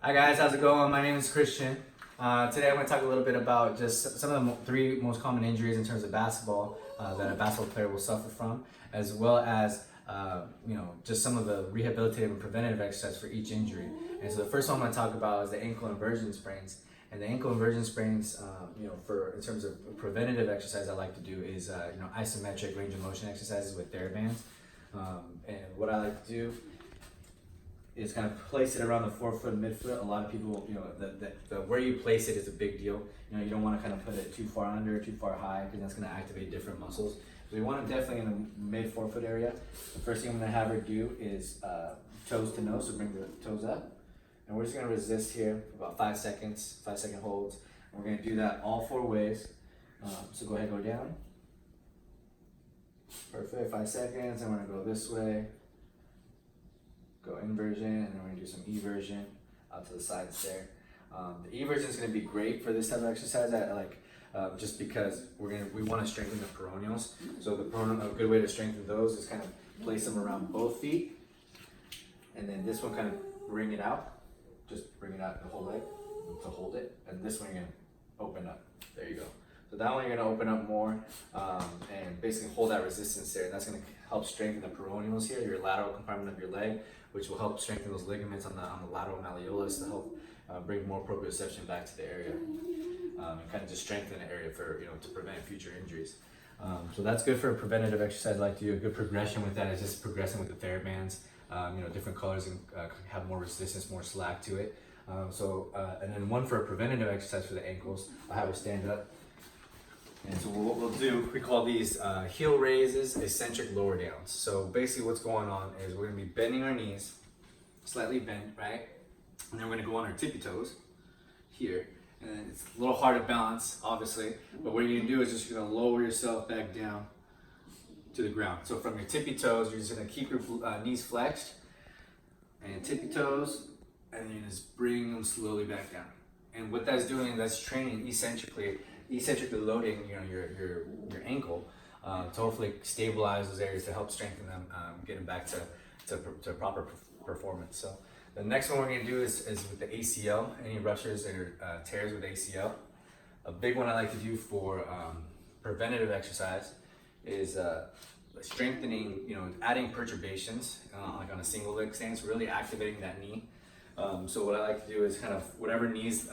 Hi guys, how's it going? My name is Christian. Today I'm going to talk a little bit about just some of the three most common injuries in terms of basketball that a basketball player will suffer from, as well as just some of the rehabilitative and preventative exercise for each injury. And so the first one I'm going to talk about is the ankle inversion sprains. And the ankle inversion sprains, for in terms of preventative exercise, I like to do is isometric range of motion exercises with TheraBands. And what I like to do is kind of place it around the forefoot, midfoot. A lot of people, the where you place it is a big deal. You don't want to kind of put it too far under, too far high, because that's going to activate different muscles. So we want it definitely in the mid forefoot area. The first thing I'm going to have her do is toes to nose, so bring the toes up. And we're just going to resist here for about 5 seconds, 5-second holds. And we're going to do that all 4 ways. So go ahead, go down. Perfect, 5 seconds, and we're going to go this way. Go inversion, and then we're going to do some eversion out to the sides there. The eversion is going to be great for this type of exercise. I like just because we want to strengthen the peroneals. So a good way to strengthen those is kind of place them around both feet, and then this one kind of bring it out. Just bring it out the whole leg to hold it, and this one you're going to open up. There you go. So that one you're going to open up more and basically hold that resistance there. And that's going to help strengthen the peroneals here, your lateral compartment of your leg, which will help strengthen those ligaments on the lateral malleolus to help bring more proprioception back to the area and kind of just strengthen the area for to prevent future injuries. So that's good for a preventative exercise. I like to do a good progression with that. Is just progressing with the TheraBands. Different colors and have more resistance, more slack to it. And then one for a preventative exercise for the ankles. I'll have her stand up. And so what we'll do, we call these heel raises, eccentric lower downs. So basically what's going on is we're gonna be bending our knees, slightly bent, right? And then we're gonna go on our tippy toes here. And then it's a little hard to balance, obviously, but what you're gonna do is just gonna lower yourself back down to the ground. So from your tippy toes, you're just gonna keep your knees flexed and tippy toes, and then you just bring them slowly back down. And what that's doing, that's training eccentrically loading your ankle to hopefully stabilize those areas to help strengthen them, get them back to proper performance. So the next one we're going to do is with the ACL, any ruptures or tears with ACL. A big one I like to do for preventative exercise is strengthening, adding perturbations like on a single leg stance, really activating that knee. So what I like to do is kind of whatever knee's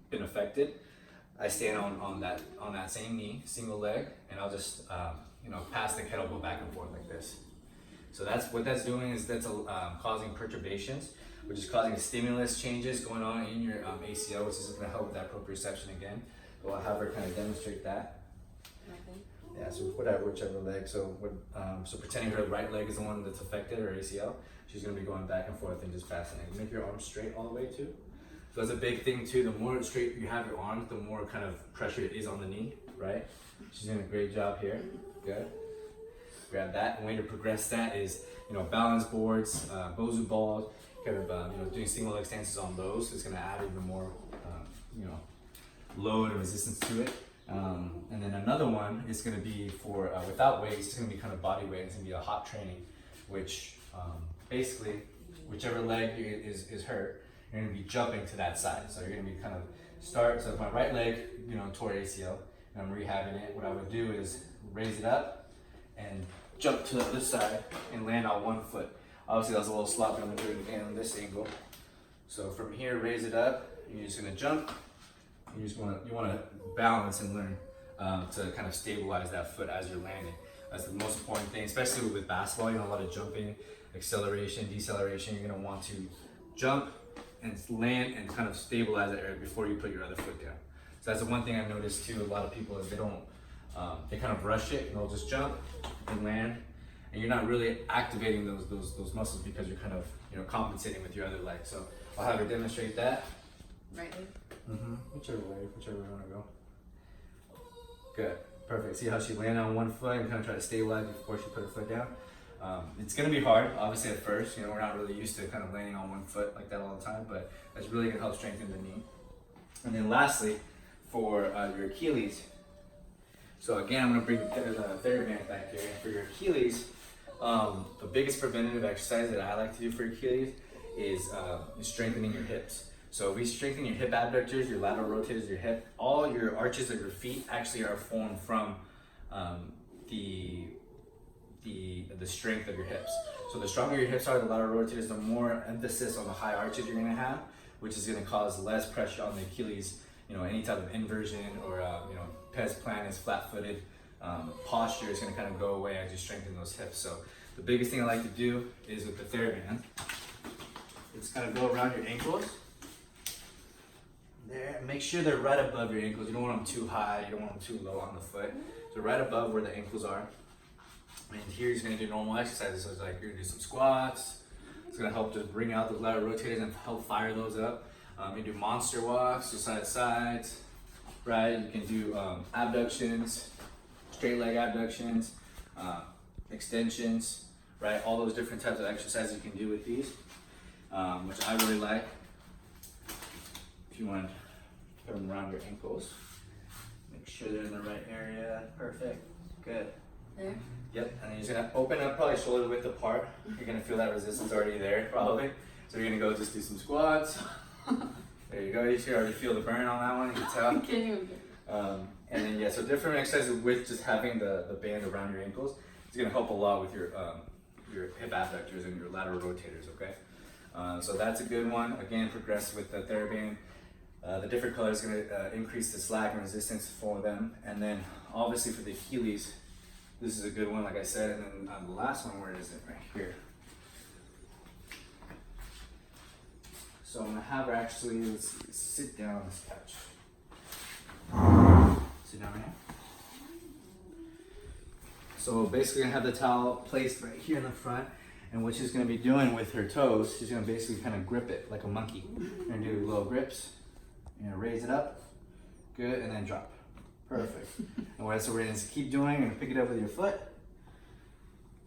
been affected, I stand on that same knee, single leg, and I'll just pass the kettlebell back and forth like this. So that's what that's doing is that's causing perturbations, which is causing stimulus changes going on in your ACL, which is going to help with that proprioception again. So I'll have her kind of demonstrate that. Yeah, so whichever leg. So pretending her right leg is the one that's affected, or ACL, she's going to be going back and forth and just passing it. Make your arms straight all the way too. So that's a big thing too. The more straight you have your arms, the more kind of pressure it is on the knee, right? She's doing a great job here. Good. Grab that. And way to progress that is, balance boards, Bosu balls, kind of, doing single leg stances on those. It's going to add even more, load and resistance to it. And then another one is going to be for without weights. It's going to be kind of body weight. It's going to be a hop training, which basically, whichever leg is hurt, you're going to be jumping to that side. So you're going to be kind of so if my right leg, tore ACL, and I'm rehabbing it, what I would do is raise it up and jump to this side and land on one foot. Obviously that was a little sloppy, I'm going to do it again on this angle. So from here, raise it up, and you're just going to jump. You want to balance and learn to kind of stabilize that foot as you're landing. That's the most important thing, especially with basketball. A lot of jumping, acceleration, deceleration. You're going to want to jump and land and kind of stabilize that area before you put your other foot down. So that's the one thing I've noticed too. A lot of people is they kind of rush it and they'll just jump and land, and you're not really activating those muscles because you're kind of compensating with your other leg. So I'll have her demonstrate that. Right leg. Whichever way you want to go. Good, perfect. See how she landed on one foot and kind of try to stabilize before she put her foot down. It's going to be hard, obviously at first. We're not really used to kind of landing on one foot like that all the time, but that's really going to help strengthen the knee. And then lastly, for your Achilles. So again, I'm going to bring the TheraBand back here. And for your Achilles, the biggest preventative exercise that I like to do for Achilles is strengthening your hips. So we strengthen your hip abductors, your lateral rotators, your hip. All your arches of your feet actually are formed from the strength of your hips. So the stronger your hips are, the lateral rotators, the more emphasis on the high arches you're gonna have, which is gonna cause less pressure on the Achilles. You know, any type of inversion or you know, pes planus, flat-footed posture is gonna kind of go away as you strengthen those hips. So the biggest thing I like to do is with the TheraBand, it's kind of go around your ankles. There, make sure they're right above your ankles. You don't want them too high, you don't want them too low on the foot. So right above where the ankles are. And here he's gonna do normal exercises. So it's like you're gonna do some squats. It's gonna help to bring out those lateral rotators and help fire those up. You do monster walks, so side to sides, right? You can do abductions, straight leg abductions, extensions, right? All those different types of exercises you can do with these, which I really like. If you want to put them around your ankles, make sure they're in the right area. Perfect. Good. There? Yep. And then you're just gonna open up probably shoulder width apart. You're gonna feel that resistance already there, probably. So you're gonna go just do some squats. There you go. You should already feel the burn on that one. You can tell. Can you? And then yeah, so different exercises with just having the band around your ankles. It's gonna help a lot with your hip abductors and your lateral rotators. Okay. So that's a good one. Again, progress with the TheraBand. The different colors is going to increase the slack and resistance for them. And then obviously for the Achilles, this is a good one, like I said. And then the last one, where is it? Right here. So I'm going to have her actually, let's see, sit down on this couch. Sit down right here. So basically I have the towel placed right here in the front. And what she's going to be doing with her toes, she's going to basically kind of grip it like a monkey. You're going to do little grips. You're gonna raise it up, good, and then drop. Perfect. And so we're gonna keep doing, and pick it up with your foot.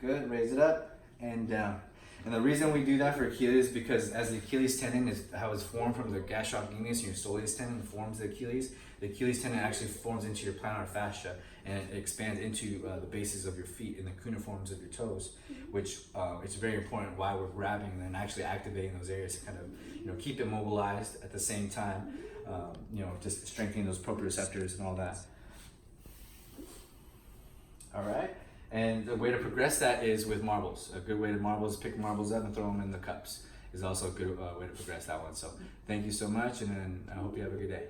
Good, raise it up and down. And the reason we do that for Achilles is because as the Achilles tendon is how it's formed from the gastrocnemius and your soleus tendon forms the Achilles tendon actually forms into your plantar fascia and it expands into the bases of your feet and the cuneiforms of your toes, which it's very important why we're grabbing and actually activating those areas to kind of, you know, keep it mobilized at the same time, you know, just strengthening those proprioceptors and all that. All right. And the way to progress that is with marbles. A good way to marbles, pick marbles up and throw them in the cups is also a good way to progress that one. So thank you so much, and then I hope you have a good day.